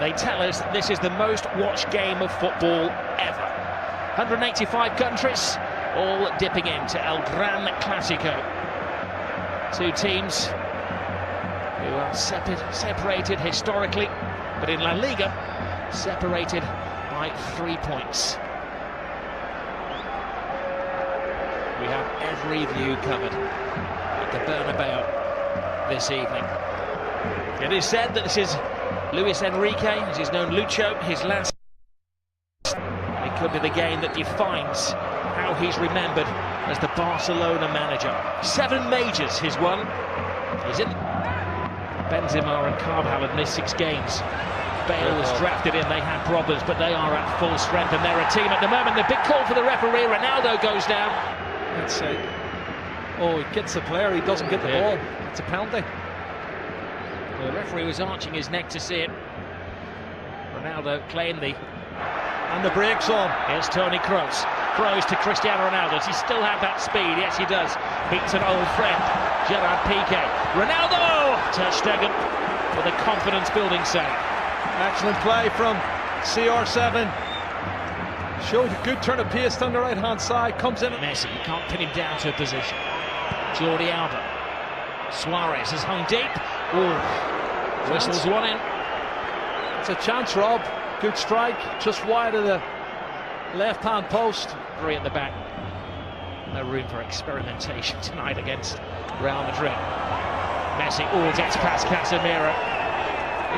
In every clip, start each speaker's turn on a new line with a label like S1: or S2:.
S1: They tell us that this is the most watched game of football ever. 185 countries, all dipping into El Gran Clásico. Two teams who are separated historically, but in La Liga, separated by 3 points. We have every view covered at the Bernabeu this evening. It is said that this is Luis Enrique, as he's known Lucho, his last. It could be the game that defines how he's remembered as the Barcelona manager. 7 majors he's won. He's in. Benzema and Carvajal had missed 6 games. Bale was drafted in, they had problems, but they are at full strength and they're a team at the moment. The big call for the referee, Ronaldo goes down.
S2: That's it. Oh, he gets the player, he doesn't get the ball. It's a penalty.
S1: The referee was arching his neck to see it. Ronaldo claimed the...
S2: And the break's on.
S1: Here's Toni Kroos. Kroos to Cristiano Ronaldo. Does he still have that speed? Yes, he does. Beats an old friend, Gerard Piqué. Ronaldo! Ter Stegen with a confidence-building save.
S2: Excellent play from CR7. Showed a good turn of pace on the right-hand side. Comes in.
S1: Messi, you can't pin him down to a position. Jordi Alba. Suarez has hung deep. Ooh. Whistles one in.
S2: It's a chance, Rob. Good strike, just wide of the left-hand post.
S1: 3 at the back. No room for experimentation tonight against Real Madrid. Messi, gets past Casemiro.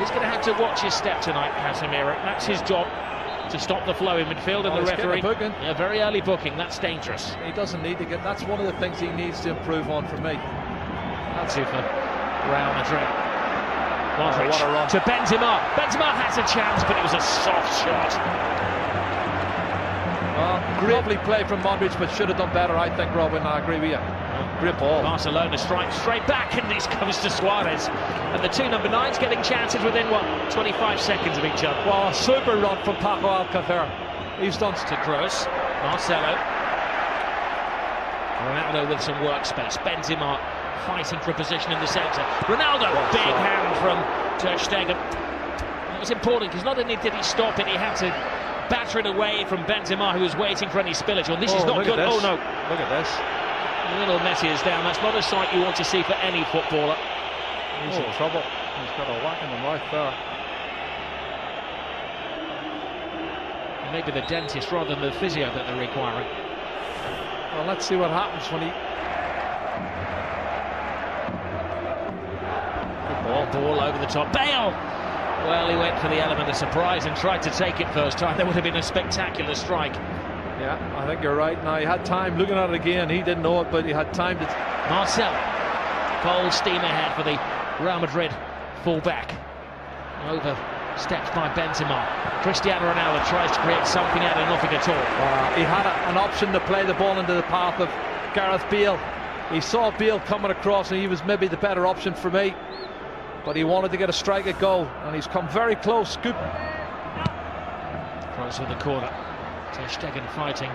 S1: He's going to have to watch his step tonight, Casemiro. That's his job, to stop the flow in midfield, and the referee. A very early booking, that's dangerous.
S2: He doesn't need to get. That's one of the things he needs to improve on for me.
S1: That's it for Real Madrid. Modric what a run. To Benzema. Benzema has a chance, but it was a soft shot.
S2: Well, lovely play from Modric, but should have done better, I think, Robin. I agree with you. Great ball.
S1: Barcelona strikes straight back, and this comes to Suarez. And the 2 number 9s getting chances within, 25 seconds of each other.
S2: Well, a super run from Paco Alcácer. He's done
S1: to Kroos. Marcelo. Ronaldo with some workspace. Benzema fighting for a position in the centre. Ronaldo, big hand from Ter Stegen. It was important because not only did he stop it, he had to batter it away from Benzema, who was waiting for any spillage. Oh, this is not good. Oh no!
S2: Look at this.
S1: Little Messi is down. That's not a sight you want to see for any footballer.
S2: He's in trouble. He's got a whack in the right there.
S1: Maybe the dentist rather than the physio that they're requiring.
S2: Well, let's see what happens when he.
S1: Ball over the top. Bale! Well, he went for the element of surprise and tried to take it first time. That would have been a spectacular strike.
S2: Yeah, I think you're right. Now, he had time looking at it again. He didn't know it, but he had time to...
S1: Marcelo. Full steam ahead for the Real Madrid full-back. Over steps by Benzema. Cristiano Ronaldo tries to create something out of nothing at all.
S2: He had an option to play the ball into the path of Gareth Bale. He saw Bale coming across, and he was maybe the better option for me. But he wanted to get a strike at goal, and he's come very close. Good.
S1: Close with the corner. Ter Stegen fighting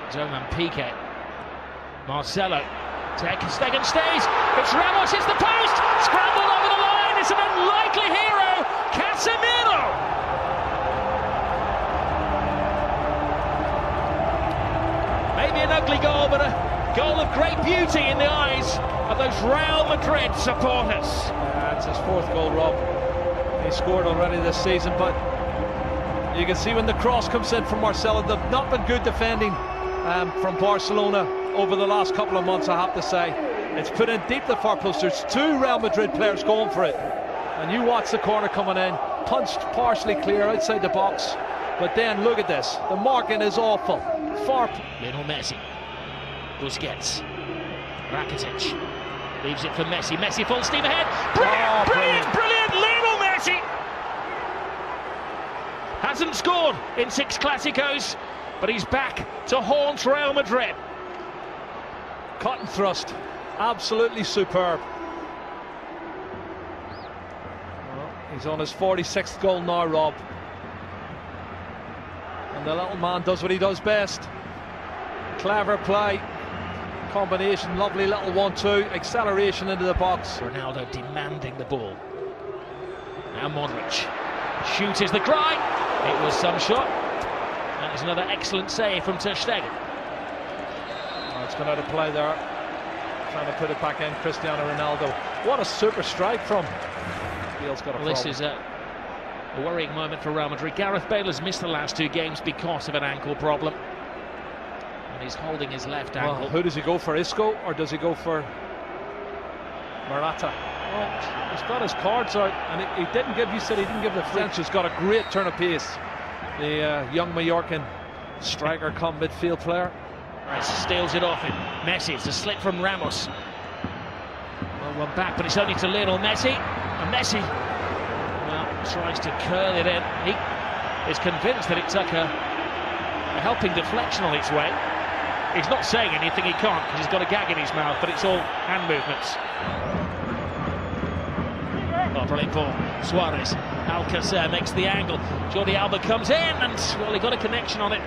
S1: Gerard Piqué. Marcelo. Ter Stegen stays. It's Ramos, hits the post. Scrambled over the line. It's an unlikely hero. Casemiro. Maybe an ugly goal, but a goal of great beauty in the eyes of those Real Madrid supporters.
S2: It's his 4th goal, Rob. He scored already this season, but you can see when the cross comes in from Marcelo, they've not been good defending from Barcelona over the last couple of months, I have to say. It's put in deep the far post. There's 2 Real Madrid players going for it. And you watch the corner coming in, punched partially clear outside the box. But then look at this. The marking is awful.
S1: Lionel Messi. Busquets. Rakitic. Leaves it for Messi. Messi full steam ahead. Brilliant! Lionel Messi hasn't scored in 6 Clásicos, but he's back to haunt Real Madrid.
S2: Cut and thrust, absolutely superb. Well, he's on his 46th goal now, Rob. And the little man does what he does best. Clever play. Combination, lovely little 1-2, acceleration into the box.
S1: Ronaldo demanding the ball. Now Modric. Shoot is the cry. It was some shot. That is another excellent save from Ter Stegen.
S2: Oh, it's gone out of play there. Trying to put it back in, Cristiano Ronaldo. What a super strike from. Bale's got a problem.
S1: This is a worrying moment for Real Madrid. Gareth Bale has missed the last 2 games because of an ankle problem. And he's holding his left ankle.
S2: Well, who does he go for, Isco, or does he go for Morata? Well, he's got his cards out, and he didn't give, you said he didn't give the French. Has got a great turn of pace. The young Mallorcan striker come midfield player.
S1: Steals it off him. Messi, it's a slip from Ramos. Well, one back, but it's only to Lionel Messi. And Messi, well, tries to curl it in. He is convinced that it took a helping deflection on its way. He's not saying anything, he can't, because he's got a gag in his mouth, but it's all hand movements. Oh, brilliant ball. Suarez. Alcacer makes the angle. Jordi Alba comes in, and, well, he got a connection on it.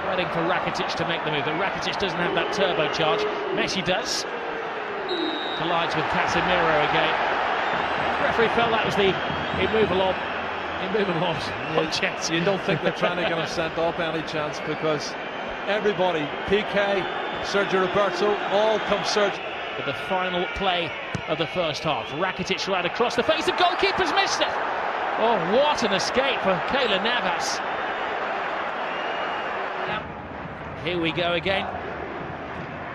S1: Waiting for Rakitic to make the move, but Rakitic doesn't have that turbocharge. Messi does. Collides with Casemiro again. The referee felt that was the immovable chance.
S2: You don't think they're trying to get him sent off any chance, because everybody, PK, Sergio Roberto, all come Sergio.
S1: But the final play of the first half. Rakitic right across the face. The goalkeeper's missed it. Oh, what an escape for Keylor Navas. Here we go again.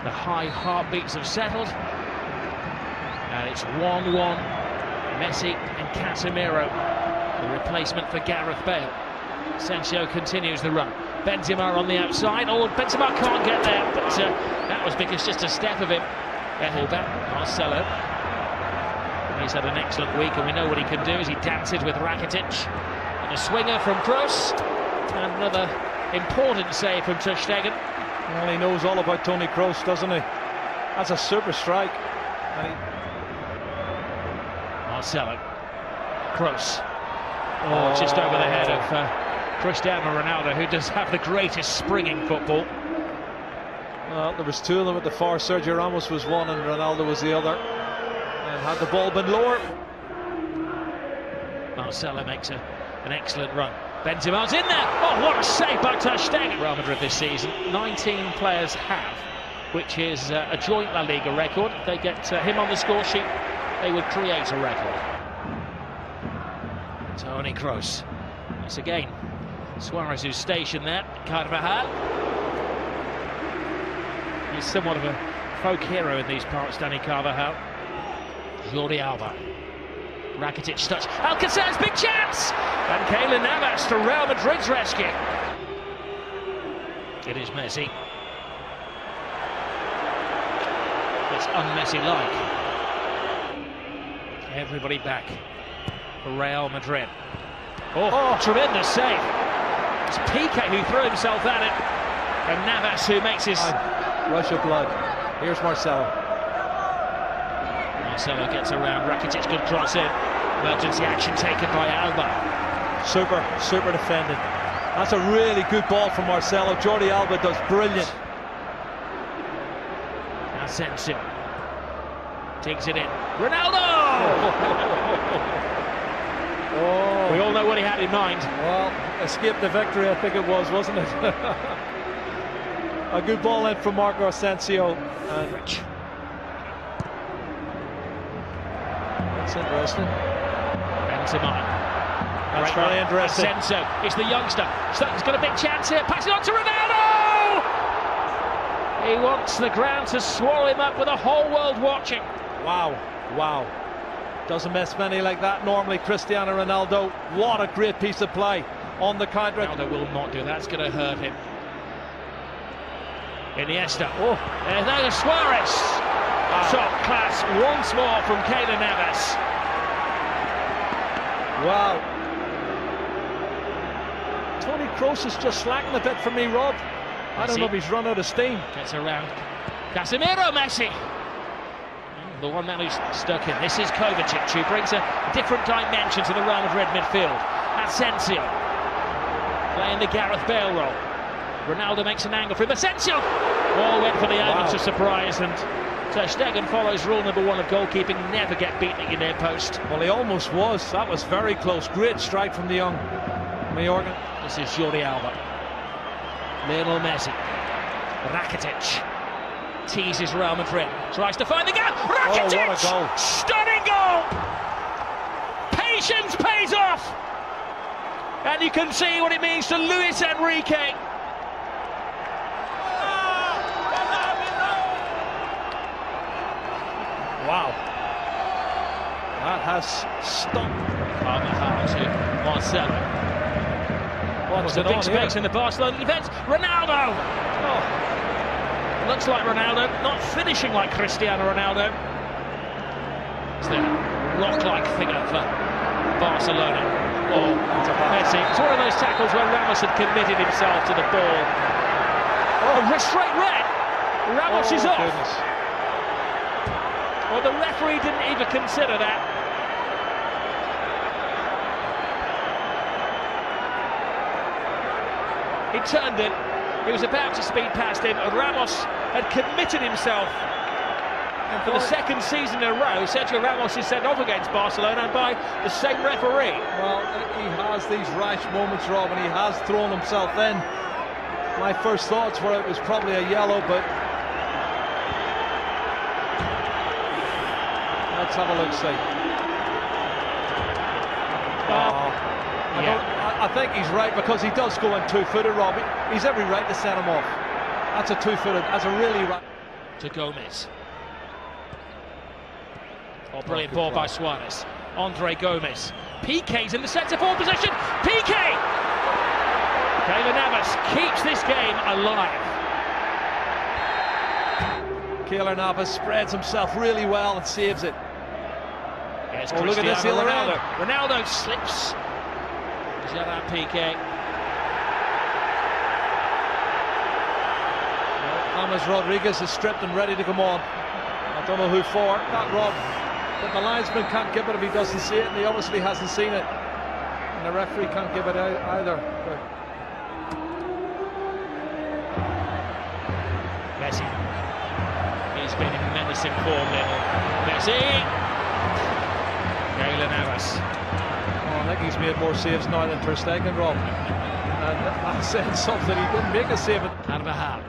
S1: The high heartbeats have settled. And it's 1-1. Messi and Casemiro. The replacement for Gareth Bale. Asensio continues the run. Benzema on the outside. Oh, Benzema can't get there, but that was because just a step of him. Fullback, Marcelo. He's had an excellent week, and we know what he can do as he dances with Rakitic. And a swinger from Kroos. And another important save from Ter Stegen.
S2: Well, he knows all about Toni Kroos, doesn't he? That's a super strike.
S1: Marcelo. Kroos. Oh, just over the head of Cristiano Ronaldo, who does have the greatest springing football.
S2: Well, there was 2 of them at the far. Sergio Ramos was one and Ronaldo was the other. And had the ball been lower.
S1: Marcelo makes an excellent run. Benzema's in there. Oh, what a save by Ter Stegen. Real Madrid this season, 19 players have, which is a joint La Liga record. If they get him on the score sheet, they would create a record. Toni Kroos. Once again, Suarez who's stationed there. Carvajal. He's somewhat of a folk hero in these parts, Dani Carvajal. Jordi Alba. Rakitic touch. Alcacer's big chance! And Keylor Navas to Real Madrid's rescue. It is Messi. It's un-Messi-like. Everybody back for Real Madrid. Oh, tremendous save. It's Piqué who threw himself at it. And Navas who makes his...
S2: rush of blood. Here's Marcelo.
S1: Marcelo gets around. Rakitic, good cross in. Emergency action taken by Alba.
S2: Super defending. That's a really good ball from Marcelo. Jordi Alba does brilliant.
S1: Asensio takes it in. Ronaldo!
S2: Oh.
S1: We all know what he had in mind.
S2: Well, escape the victory, I think it was, wasn't it? A good ball in from Marco Asensio. And that's interesting.
S1: Benzema.
S2: That's very interesting.
S1: Asensio, it's the youngster. He's got a big chance here. Pass it on to Ronaldo! He wants the ground to swallow him up with the whole world watching.
S2: Wow. Doesn't miss many like that normally. Cristiano Ronaldo, what a great piece of play on the counter.
S1: Ronaldo will not do that. That's going to hurt him. Iniesta. There's Suarez. Top class once more from Keylor Navas.
S2: Wow. Toni Kroos is just slacking a bit for me, Rob. I don't know if he's run out of steam.
S1: Gets around. Casemiro, Messi. The one man who's stuck in. This is Kovacic, who brings a different dimension to the Real Madrid midfield. Asensio playing the Gareth Bale role. Ronaldo makes an angle for him. Asensio! All went for the element of surprise, and Ter Stegen follows rule number 1 of goalkeeping: never get beaten at your near post.
S2: Well, he almost was. That was very close. Great strike from the young Mayorga.
S1: This is Jordi Alba. Lionel Messi. Rakitic teases Real Madrid. Tries to find the gap. Rakitic!
S2: Oh, what a goal.
S1: Stunning goal! Patience pays off! And you can see what it means to Luis Enrique.
S2: Wow. That has stopped.
S1: Carvajal to Marcelo. What's the big space in the Barcelona defence? Ronaldo! Oh. Looks like Ronaldo, not finishing like Cristiano Ronaldo. It's the rock-like figure for Barcelona. Oh, Messi. It's one of those tackles where Ramos had committed himself to the ball. Oh, straight red! Ramos is off.
S2: Goodness.
S1: Well, the referee didn't even consider that. He turned it. He was about to speed past him. Ramos had committed himself. And for the second season in a row, Sergio Ramos is sent off against Barcelona by the same referee.
S2: Well, he has these rash moments, Rob, and he has thrown himself in. My first thoughts were it was probably a yellow, but let's have a look, see. I think he's right, because he does go in two-footed, Rob. He's every right to set him off. That's a two-footed, that's a really right.
S1: To Gomez. Oh, brilliant ball by Suarez. Andre Gomez. Piqué's in the centre-forward position. Piqué! Keylor Navas keeps this game alive.
S2: Keylor Navas spreads himself really well and saves it.
S1: Here's
S2: look at this,
S1: Ronaldo. Ronaldo slips. Gerard Piqué.
S2: James Rodriguez is stripped and ready to come on. I don't know who for. Not Rob. But the linesman can't give it if he doesn't see it, and he obviously hasn't seen it. And the referee can't give it out either.
S1: Messi. He's been in menacing form, Lionel Messi. Keylor Navas.
S2: I think he's made more saves now than Ter Stegen, Rob. And that's saying something. He didn't make a save.
S1: Carvajal.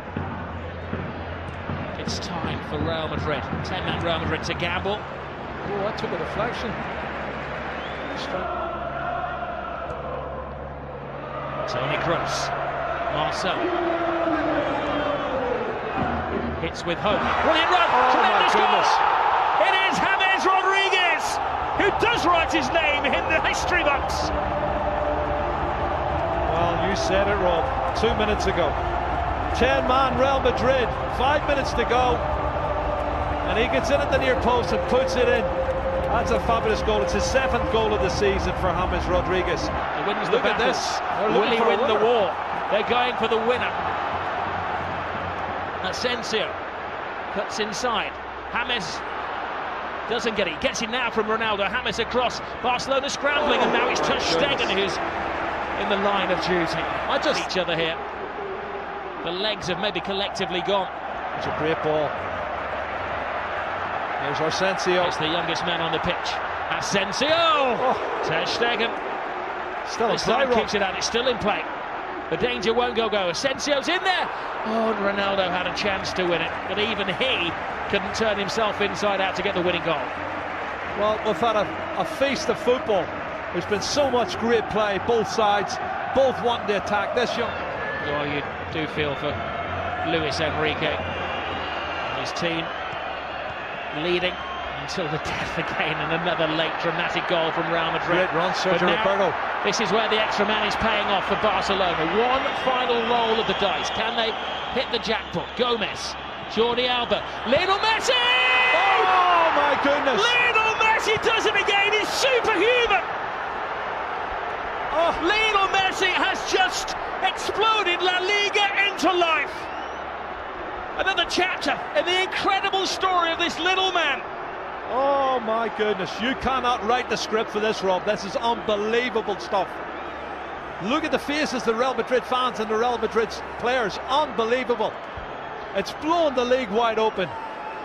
S1: It's time for Real Madrid. 10-man Real Madrid to gamble.
S2: Oh, that took a deflection.
S1: Toni Kroos. Marcelo. Hits with hope. Brilliant run. Tremendous goal. It is James Rodriguez, who does write his name in the history books.
S2: Well, you said it, Rob, 2 minutes ago. 10-man Real Madrid, 5 minutes to go. And he gets in at the near post and puts it in. That's a fabulous goal. It's his 7th goal of the season for James Rodriguez.
S1: He wins the
S2: Look at this.
S1: Will he win the war? They're going for the winner. Asensio cuts inside. James doesn't get it. Gets it now from Ronaldo. James across. Barcelona scrambling, and now it's Ter Stegen who's in the line of duty. Each other here. The legs have maybe collectively gone.
S2: It's a great ball. Here's Asensio.
S1: It's the youngest man on the pitch. Asensio! Ter Stegen.
S2: Still in
S1: play.
S2: Kicks
S1: it out. It's still in play. The danger won't go. Asensio's in there. Oh, and Ronaldo had a chance to win it, but even he couldn't turn himself inside out to get the winning goal.
S2: Well, we've had a feast of football. There's been so much great play, both sides, both wanting to attack. This young.
S1: Well, you do feel for Luis Enrique and his team, leading until the death again, and another late dramatic goal from Real Madrid.
S2: Great run, Sergio Roberto.
S1: This is where the extra man is paying off for Barcelona. One final roll of the dice. Can they hit the jackpot? Gomez, Jordi Alba, Lionel Messi!
S2: Oh my goodness!
S1: Lionel Messi does it again. He's superhuman. Lionel Messi has just exploded La Liga into life. Another chapter in the incredible story of this little man.
S2: Oh my goodness, you cannot write the script for this, Rob. This is unbelievable stuff. Look at the faces of the Real Madrid fans and the Real Madrid players. Unbelievable. It's blown the league wide open.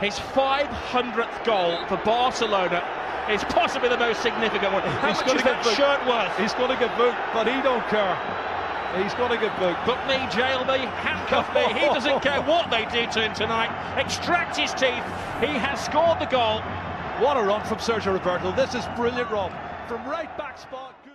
S1: His 500th goal for Barcelona is possibly the most significant one. How much is that shirt worth?
S2: He's going to get booked, but he don't care. He's going to get booked.
S1: Book me, jail me, handcuff me. He doesn't care what they do to him tonight. Extract his teeth. He has scored the goal.
S2: What a run from Sergio Roberto. This is brilliant, Rob. From right back spot. Good.